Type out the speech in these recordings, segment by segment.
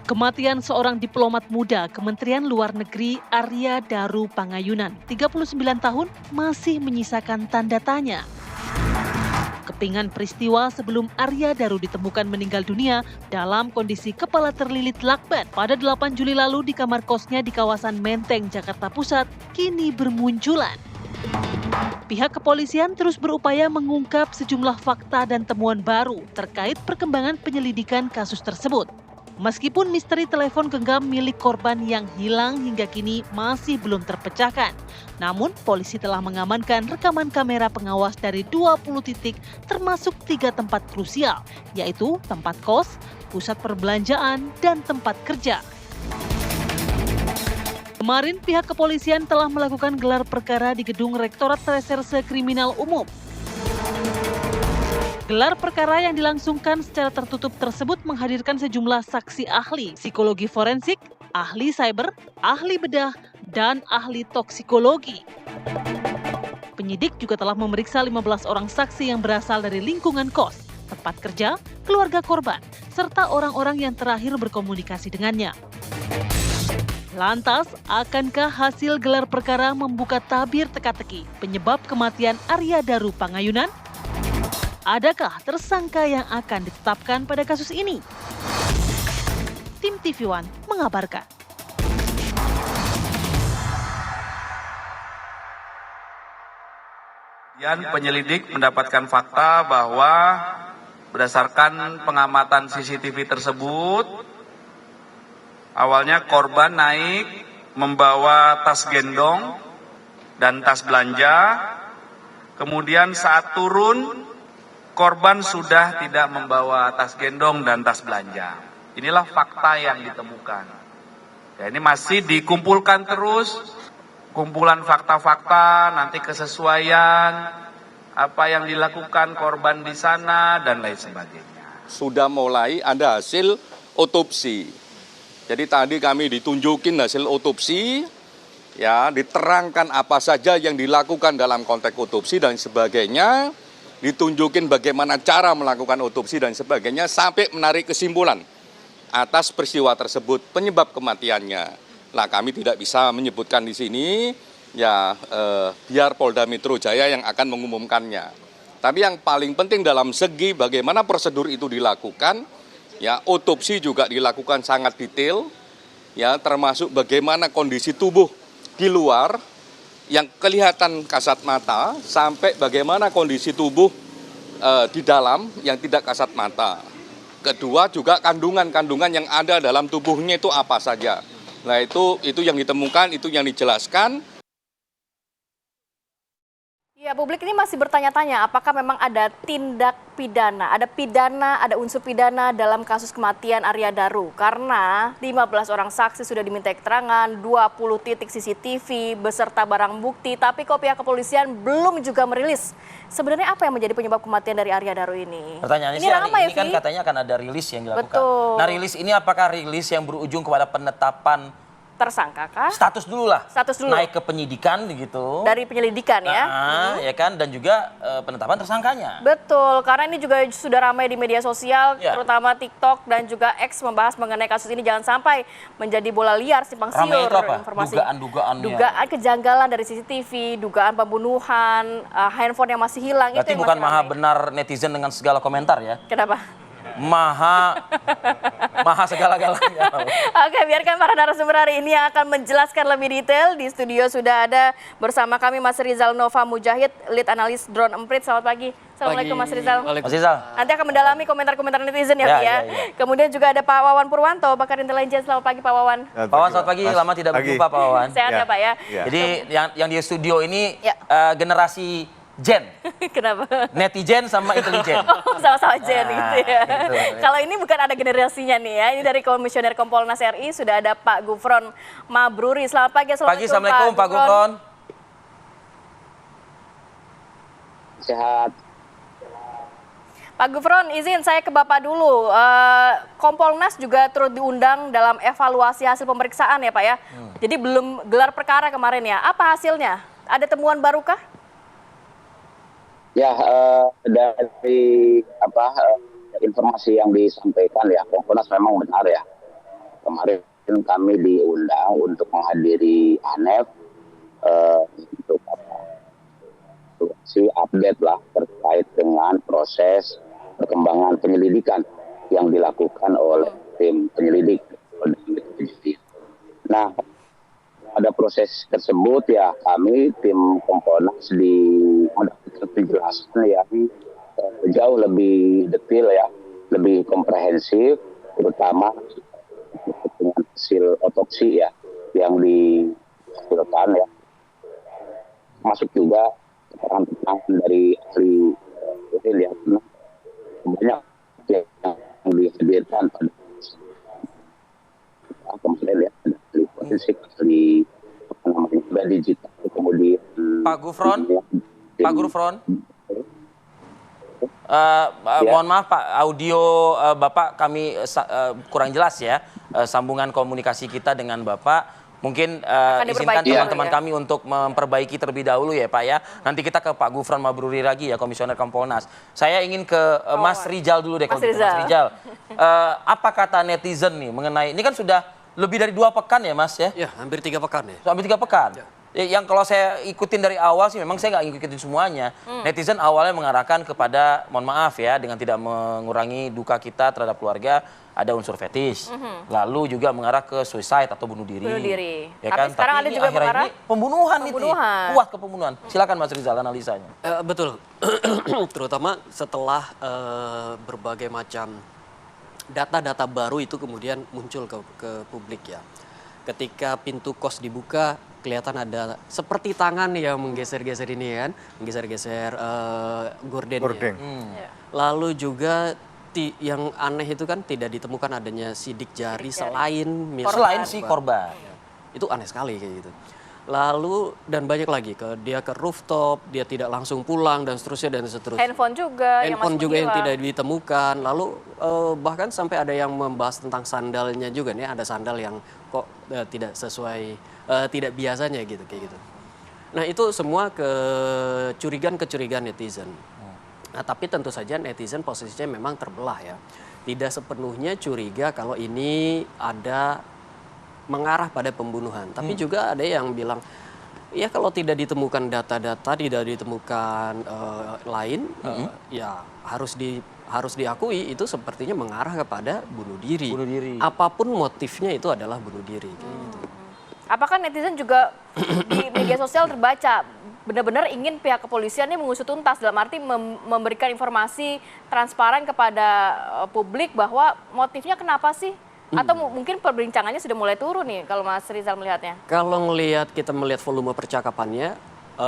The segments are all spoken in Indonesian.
Kematian seorang diplomat muda Kementerian Luar Negeri Arya Daru Pangayunan, 39 tahun, masih menyisakan tanda tanya. Kepingan peristiwa sebelum Arya Daru ditemukan meninggal dunia dalam kondisi kepala terlilit lakban pada 8 Juli lalu di kamar kosnya di kawasan Menteng, Jakarta Pusat, kini bermunculan. Pihak kepolisian terus berupaya mengungkap sejumlah fakta dan temuan baru terkait perkembangan penyelidikan kasus tersebut. Meskipun misteri telepon genggam milik korban yang hilang hingga kini masih belum terpecahkan, namun polisi telah mengamankan rekaman kamera pengawas dari 20 titik termasuk 3 tempat krusial, yaitu tempat kos, pusat perbelanjaan, dan tempat kerja. Kemarin pihak kepolisian telah melakukan gelar perkara di Gedung Rektorat Reserse Kriminal Umum. Gelar perkara yang dilangsungkan secara tertutup tersebut menghadirkan sejumlah saksi ahli psikologi forensik, ahli cyber, ahli bedah, dan ahli toksikologi. Penyidik juga telah memeriksa 15 orang saksi yang berasal dari lingkungan kos, tempat kerja, keluarga korban, serta orang-orang yang terakhir berkomunikasi dengannya. Lantas, akankah hasil gelar perkara membuka tabir teka-teki penyebab kematian Arya Daru Pangayunan? Adakah tersangka yang akan ditetapkan pada kasus ini? Tim TV One mengabarkan. Kemudian penyelidik mendapatkan fakta bahwa berdasarkan pengamatan CCTV tersebut, awalnya korban naik membawa tas gendong dan tas belanja, kemudian saat turun korban sudah tidak membawa tas gendong dan tas belanja. Inilah fakta yang ditemukan. Ya, ini masih dikumpulkan terus, kumpulan fakta-fakta, nanti kesesuaian, apa yang dilakukan korban di sana, dan lain sebagainya. Sudah mulai ada hasil otopsi. Jadi tadi kami ditunjukin hasil otopsi, ya diterangkan apa saja yang dilakukan dalam konteks otopsi dan sebagainya. Ditunjukin bagaimana cara melakukan otopsi dan sebagainya sampai menarik kesimpulan atas peristiwa tersebut penyebab kematiannya. Nah, kami tidak bisa menyebutkan di sini, ya biar Polda Metro Jaya yang akan mengumumkannya. Tapi yang paling penting dalam segi bagaimana prosedur itu dilakukan, ya otopsi juga dilakukan sangat detail, ya termasuk bagaimana kondisi tubuh di luar yang kelihatan kasat mata sampai bagaimana kondisi tubuh di dalam yang tidak kasat mata. Kedua juga kandungan-kandungan yang ada dalam tubuhnya itu apa saja. Nah itu yang ditemukan, itu yang dijelaskan. Ya, publik ini masih bertanya-tanya apakah memang ada tindak pidana, ada unsur pidana dalam kasus kematian Arya Daru. Karena 15 orang saksi sudah diminta keterangan, 20 titik CCTV beserta barang bukti, tapi kok pihak kepolisian belum juga merilis. Sebenarnya apa yang menjadi penyebab kematian dari Arya Daru ini? Pertanyaannya ini sih hari ini Vi? kan katanya akan ada rilis yang dilakukan. Betul. Nah rilis ini apakah rilis yang berujung kepada penetapan tersangka kah? Status dulu lah. Status dulu. Naik ke penyidikan gitu. Dari penyelidikan ya. Ya kan, dan juga penetapan tersangkanya. Betul, karena ini juga sudah ramai di media sosial, terutama TikTok dan juga X membahas mengenai kasus ini jangan sampai menjadi bola liar simpang siur informasi. Dugaan kejanggalan dari CCTV, dugaan pembunuhan, handphone yang masih hilang. Berarti itu yang bukan masih maha ramai. benar netizen dengan segala komentar ya? Kenapa? Maha segala-galanya. Oke, biarkan para narasumber hari ini yang akan menjelaskan lebih detail. Di studio sudah ada bersama kami Mas Rizal Nova Mujahid, lead analis Drone Emprit. Selamat pagi. Assalamualaikum Mas Rizal. Mas Rizal. Nanti akan mendalami komentar-komentar netizen ya, Pak ya. Kemudian juga ada Pak Wawan Purwanto, pakar intelijen. Selamat pagi Pak Wawan. Pak Wawan, selamat pagi. Lama tidak berjumpa Pak Wawan. Sehat ya Pak ya. Jadi yang di studio ini generasi Gen. Kenapa? Netizen sama intelijen. Oh, sama-sama Gen gitu ya. Gitu. Kalau ini bukan ada generasinya nih ya. Ini dari Komisioner Kompolnas RI sudah ada Pak Gufron Mabruri. Selamat pagi. Assalamualaikum Pak Gufron. Sehat. Pak Gufron, izin saya ke Bapak dulu. Kompolnas juga turut diundang dalam evaluasi hasil pemeriksaan ya Pak ya. Jadi belum gelar perkara kemarin ya. Apa hasilnya? Ada temuan barukah? Ya, dari informasi yang disampaikan ya, Kompolnas memang benar ya, kemarin kami diundang untuk menghadiri ANEF untuk update lah terkait dengan proses perkembangan penyelidikan yang dilakukan oleh tim penyelidik. Nah, pada proses tersebut ya kami tim Kompolnas mendapatkan penjelasan yang jauh lebih detail ya, lebih komprehensif, terutama dengan hasil otopsi ya yang dihasilkan ya, masuk juga keterangan dari ahli ya, banyak yang dihadirkan pada kemarin ya, ahli forensik, ahli digital, kemudian Pak Gufron, mohon maaf Pak, audio Bapak kami kurang jelas ya, sambungan komunikasi kita dengan Bapak. Mungkin izinkan teman-teman kami untuk memperbaiki terlebih dahulu ya Pak ya. Nanti kita ke Pak Gufron Mabruri lagi ya, Komisioner Kompolnas. Saya ingin ke Mas Rijal dulu deh. Mas Rijal. Apa kata netizen nih mengenai, ini kan sudah lebih dari 2 pekan ya Mas ya? Ya, hampir 3 pekan ya. Hampir 3 pekan. Ya. Yang kalau saya ikutin dari awal sih, memang saya nggak ngikutin semuanya. Netizen awalnya mengarahkan kepada, mohon maaf ya, dengan tidak mengurangi duka kita terhadap keluarga, ada unsur fetish. Lalu juga mengarah ke suicide atau bunuh diri. Ya kan? Tapi sekarang ada juga mengarah pembunuhan. Kuat ke pembunuhan. Silakan Mas Rizal analisanya. Betul. Terutama setelah berbagai macam data-data baru itu kemudian muncul ke publik ya. Ketika pintu kos dibuka, kelihatan ada seperti tangan yang menggeser-geser ini kan, menggeser-geser gordennya. Lalu juga yang aneh itu kan tidak ditemukan adanya sidik jari selain si korban. Itu aneh sekali kayak gitu. Lalu dan banyak lagi, dia ke rooftop, dia tidak langsung pulang dan seterusnya. Handphone juga yang tidak ditemukan. Lalu bahkan sampai ada yang membahas tentang sandalnya juga nih, ada sandal yang kok tidak sesuai, tidak biasanya gitu kayak gitu. Nah itu semua kecurigaan netizen. Nah tapi tentu saja netizen posisinya memang terbelah ya. Tidak sepenuhnya curiga kalau ini ada mengarah pada pembunuhan. Tapi juga ada yang bilang, ya kalau tidak ditemukan data-data, tidak ditemukan lain, ya harus diakui itu sepertinya mengarah kepada bunuh diri. Apapun motifnya itu adalah bunuh diri. Gitu. Apakah netizen juga di media sosial terbaca benar-benar ingin pihak kepolisian ini mengusut tuntas, dalam arti memberikan informasi transparan kepada publik bahwa motifnya kenapa sih? Atau mungkin perbincangannya sudah mulai turun nih kalau Mas Rizal melihatnya? Kalau kita melihat volume percakapannya,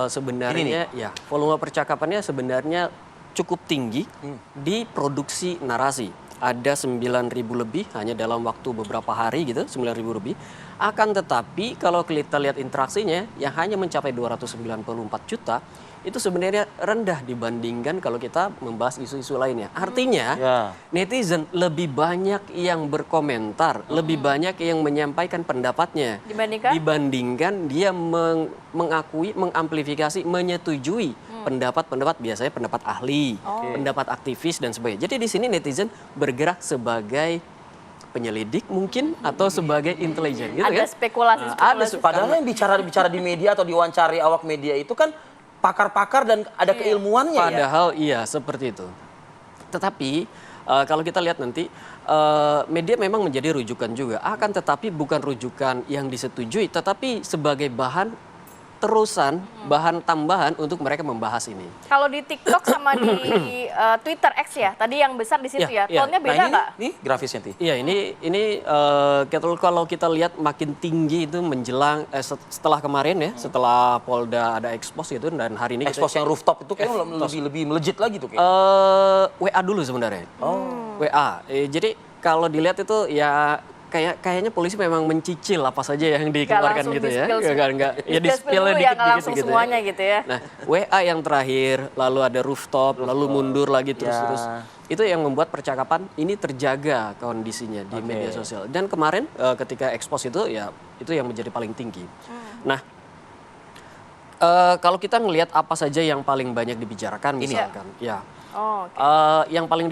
sebenarnya ya volume percakapannya sebenarnya cukup tinggi di produksi narasi. Ada 9.000 lebih hanya dalam waktu beberapa hari gitu, 9.000 lebih. Akan tetapi kalau kita lihat interaksinya yang hanya mencapai 294 juta, itu sebenarnya rendah dibandingkan kalau kita membahas isu-isu lainnya. Artinya netizen lebih banyak yang berkomentar, lebih banyak yang menyampaikan pendapatnya dibandingkan dia mengakui, mengamplifikasi, menyetujui pendapat-pendapat, biasanya pendapat ahli, pendapat aktivis dan sebagainya. Jadi di sini netizen bergerak sebagai penyelidik mungkin atau sebagai intelijen gitu ada kan? spekulasi. Padahal yang bicara di media atau diwawancari awak media itu kan pakar-pakar dan ada keilmuannya. Padahal iya seperti itu. Tetapi kalau kita lihat nanti media memang menjadi rujukan juga. Akan tetapi bukan rujukan yang disetujui, tetapi sebagai bahan terusan, bahan tambahan untuk mereka membahas ini. Kalau di TikTok sama di Twitter X ya, tadi yang besar di situ tonnya beda nggak? Ini grafisnya Ti. Iya ini kalau kita lihat makin tinggi itu menjelang setelah kemarin ya, setelah Polda ada expose gitu dan hari ini expose yang rooftop itu kayak lebih melejit lagi tuh kayak. WA dulu sebenarnya. WA. Jadi kalau dilihat itu ya kayaknya polisi memang mencicil apa saja yang dikeluarkan gitu ya. Enggak ya di-spill dikit-dikit gitu semuanya gitu ya. Nah, WA yang terakhir, lalu ada rooftop, lalu mundur lagi terus-terus. Itu yang membuat percakapan ini terjaga kondisinya di media sosial. Dan kemarin ketika expose itu ya itu yang menjadi paling tinggi. Nah, kalau kita ngelihat apa saja yang paling banyak dibicarakan misalkan, yang paling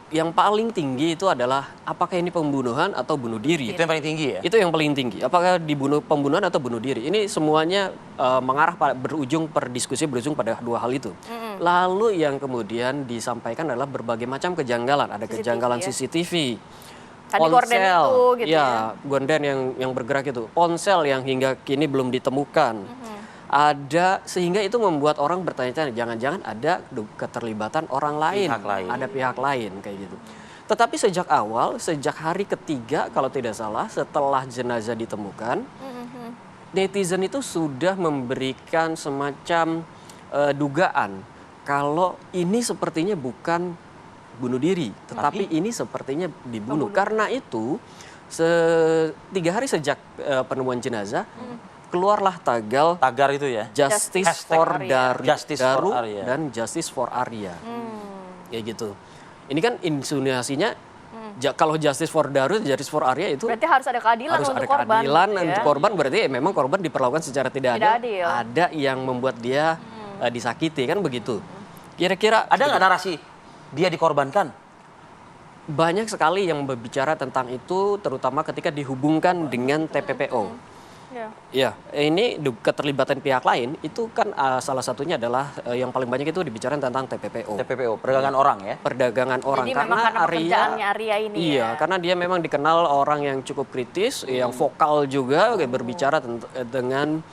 yang paling tinggi itu adalah apakah ini pembunuhan atau bunuh diri. Itu yang paling tinggi ya? Itu yang paling tinggi. Apakah pembunuhan atau bunuh diri. Ini semuanya berujung pada dua hal itu. Lalu yang kemudian disampaikan adalah berbagai macam kejanggalan. Ada kejanggalan CCTV. Tadi gorden itu gitu ya. Gorden yang bergerak itu. Ponsel yang hingga kini belum ditemukan. Ada, sehingga itu membuat orang bertanya-tanya, jangan-jangan ada keterlibatan orang lain, ada pihak lain kayak gitu. Tetapi sejak awal, sejak hari ketiga kalau tidak salah, setelah jenazah ditemukan, netizen itu sudah memberikan semacam dugaan kalau ini sepertinya bukan bunuh diri, tetapi ini sepertinya dibunuh. Karena itu, 3 hari sejak penemuan jenazah, keluarlah tagar itu ya. Justice for Daru Arya. dan Justice for Arya. Kayak gitu. Ini kan insinuasinya kalau Justice for Daru, Justice for Arya itu berarti harus ada keadilan harus untuk ada korban. keadilan Gitu ya. untuk korban, berarti memang korban diperlakukan secara tidak adil. Ada yang membuat dia disakiti, kan begitu. Kira-kira ada nggak narasi dia dikorbankan? Banyak sekali yang berbicara tentang itu, terutama ketika dihubungkan dengan TPPO. Ya, ini keterlibatan pihak lain itu kan salah satunya adalah yang paling banyak itu dibicarakan tentang TPPO. TPPO, perdagangan orang ya? Perdagangan orang. Jadi memang karena pekerjaannya Arya ini iya, karena dia memang dikenal orang yang cukup kritis, yang vokal juga berbicara dengan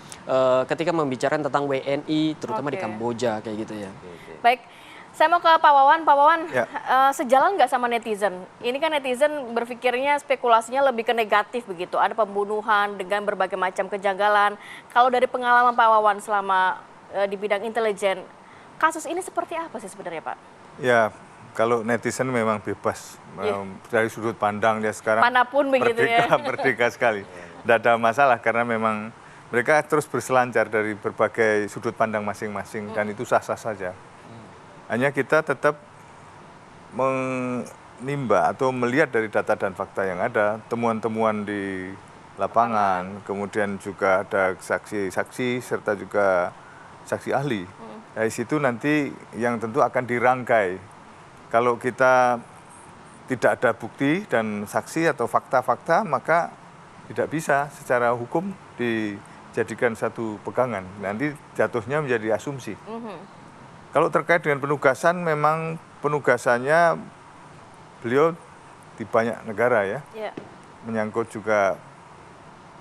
ketika membicarakan tentang WNI, terutama di Kamboja kayak gitu ya. Baik. Saya mau ke Pak Wawan. Pak Wawan, sejalan nggak sama netizen? Ini kan netizen berpikirnya spekulasinya lebih ke negatif begitu. Ada pembunuhan dengan berbagai macam kejanggalan. Kalau dari pengalaman Pak Wawan selama di bidang intelijen, kasus ini seperti apa sih sebenarnya Pak? Ya, kalau netizen memang bebas. Dari sudut pandang dia sekarang manapun begitu merdeka sekali. Tidak ada masalah karena memang mereka terus berselancar dari berbagai sudut pandang masing-masing dan itu sah-sah saja. Hanya kita tetap menimba atau melihat dari data dan fakta yang ada, temuan-temuan di lapangan, kemudian juga ada saksi-saksi serta juga saksi ahli. Dari situ nanti yang tentu akan dirangkai. Kalau kita tidak ada bukti dan saksi atau fakta-fakta, maka tidak bisa secara hukum dijadikan satu pegangan. Nanti jatuhnya menjadi asumsi. Kalau terkait dengan penugasan, memang penugasannya beliau di banyak negara ya. Menyangkut juga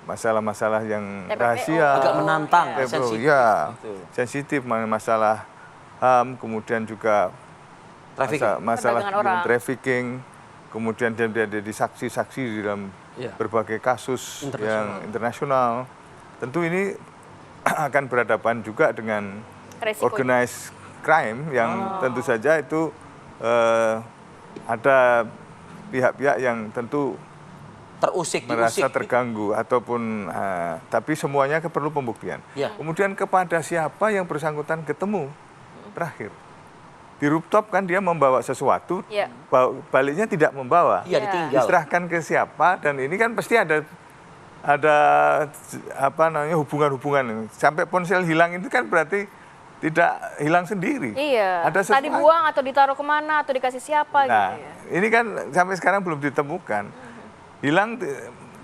masalah-masalah yang rahasia. Agak menantang, sensitif. Ya, sensitif, masalah HAM, kemudian juga masalah trafficking, kemudian dia jadi saksi-saksi di dalam berbagai kasus yang internasional. Tentu ini akan berhadapan juga dengan organized crime yang tentu saja itu ada pihak-pihak yang tentu merasa terganggu ataupun tapi semuanya perlu pembuktian. Kemudian kepada siapa yang bersangkutan ketemu terakhir di rooftop kan dia membawa sesuatu, baliknya tidak membawa, diserahkan ke siapa, dan ini kan pasti ada apa namanya hubungan-hubungan. Sampai ponsel hilang itu kan berarti tidak hilang sendiri. Iya. Ada tadi buang atau ditaruh kemana atau dikasih siapa gitu ya. Ini kan sampai sekarang belum ditemukan. Hilang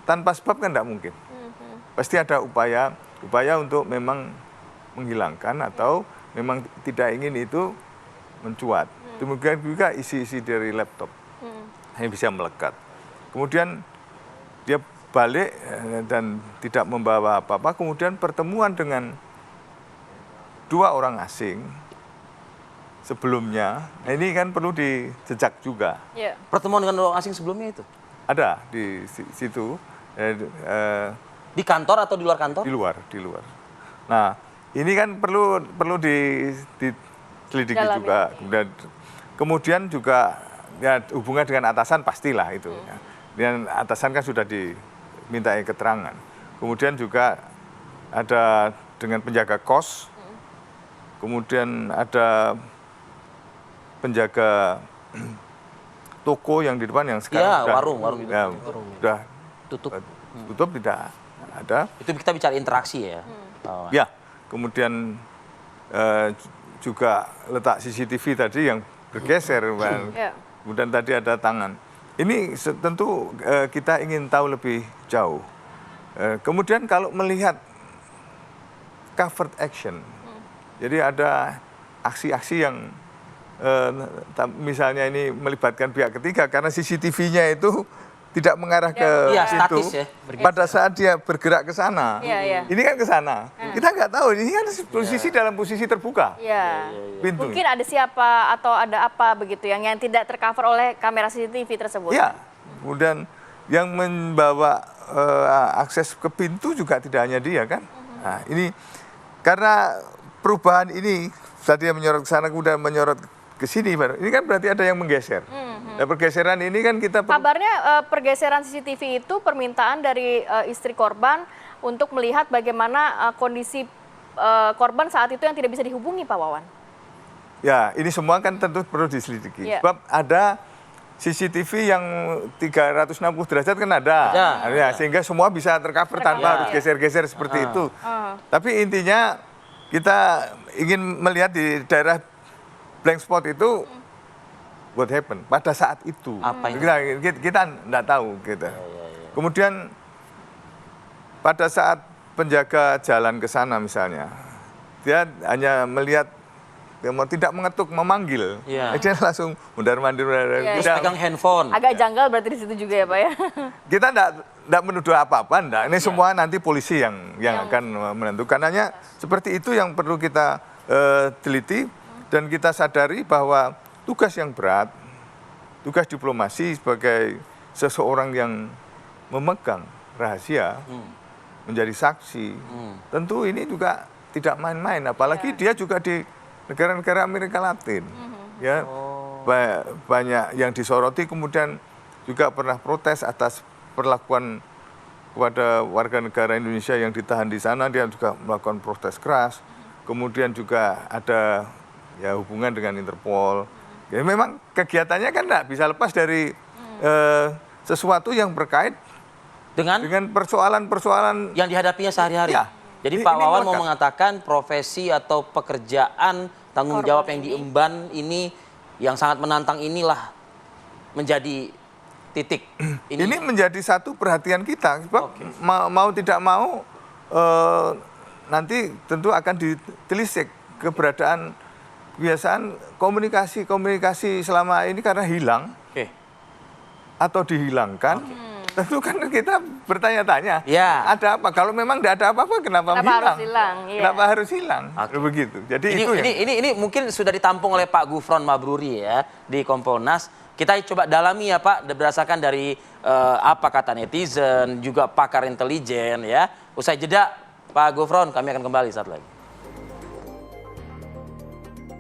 tanpa sebab kan tidak mungkin. Pasti ada upaya untuk memang menghilangkan atau memang tidak ingin itu mencuat. Demikian juga isi-isi dari laptop yang bisa melekat. Kemudian dia balik dan tidak membawa apa-apa. Kemudian pertemuan dengan 2 orang asing sebelumnya, ini kan perlu dijejak juga. Pertemuan dengan orang asing sebelumnya itu? Ada di situ. Di kantor atau di luar kantor? Di luar. Nah, ini kan perlu diselidiki juga. Kemudian juga ya, hubungan dengan atasan pastilah itu. Dan atasan kan sudah dimintai keterangan. Kemudian juga ada dengan penjaga kos. Kemudian ada penjaga toko yang di depan yang sekarang warung sudah tutup tidak ada. Itu kita bicara interaksi ya. Ya, kemudian juga letak CCTV tadi yang bergeser, kemudian tadi ada tangan. Ini tentu kita ingin tahu lebih jauh. Kemudian kalau melihat covert action, jadi ada aksi-aksi yang misalnya ini melibatkan pihak ketiga karena CCTV-nya itu tidak mengarah ke situ. Statis ya. Pada saat dia bergerak ke sana, ini kan ke sana. Kita nggak tahu, ini kan posisi dalam posisi terbuka. Pintu. Mungkin ada siapa atau ada apa begitu yang tidak tercover oleh kamera CCTV tersebut. Iya. Kemudian yang membawa akses ke pintu juga tidak hanya dia kan. Nah, ini karena perubahan ini tadi yang menyorot ke sana kemudian menyorot ke sini, ini kan berarti ada yang menggeser. Nah, pergeseran ini kan kita kabarnya pergeseran CCTV itu permintaan dari istri korban untuk melihat bagaimana kondisi korban saat itu yang tidak bisa dihubungi, Pak Wawan. Ya, ini semua kan tentu perlu diselidiki. Sebab ada CCTV yang 360 derajat kan ada. Ya, sehingga semua bisa tercover tanpa harus geser-geser seperti itu. Tapi intinya kita ingin melihat di daerah blank spot itu what happened pada saat itu. Apa itu? Kita nggak tahu gitu. Kemudian pada saat penjaga jalan ke sana misalnya, dia hanya melihat dia mau tidak mengetuk memanggil, dia langsung mundar-mandir. Terus pegang handphone. Agak janggal berarti di situ juga ya Pak ya. Kita tidak menuduh apa-apa, enggak. Ini semua nanti polisi yang akan menentukan. Hanya seperti itu yang perlu kita teliti dan kita sadari bahwa tugas yang berat, tugas diplomasi sebagai seseorang yang memegang rahasia, menjadi saksi, tentu ini juga tidak main-main. Apalagi dia juga di negara-negara Amerika Latin, ya banyak yang disoroti, kemudian juga pernah protes atas perlakuan kepada warga negara Indonesia yang ditahan di sana, dia juga melakukan protes keras. Kemudian juga ada ya hubungan dengan Interpol. Ya, memang kegiatannya kan tidak bisa lepas dari sesuatu yang berkait dengan persoalan-persoalan yang dihadapinya sehari-hari. Ya. Jadi Pak Wawan mau mengatakan profesi atau pekerjaan tanggung jawab yang diemban ini yang sangat menantang inilah menjadi titik. Ini menjadi satu perhatian kita. Sebab mau tidak mau nanti tentu akan ditelisik keberadaan kebiasaan komunikasi selama ini karena hilang atau dihilangkan. Tentu kan kita bertanya-tanya, ada apa? Kalau memang tidak ada apa-apa, kenapa hilang? Kenapa harus hilang? Begitu. Jadi ini mungkin sudah ditampung oleh Pak Gufron Mabruri ya di Kompolnas. Kita coba dalami ya Pak, berdasarkan dari apa kata netizen, juga pakar intelijen ya. Usai jeda, Pak Gufron, kami akan kembali saat lagi.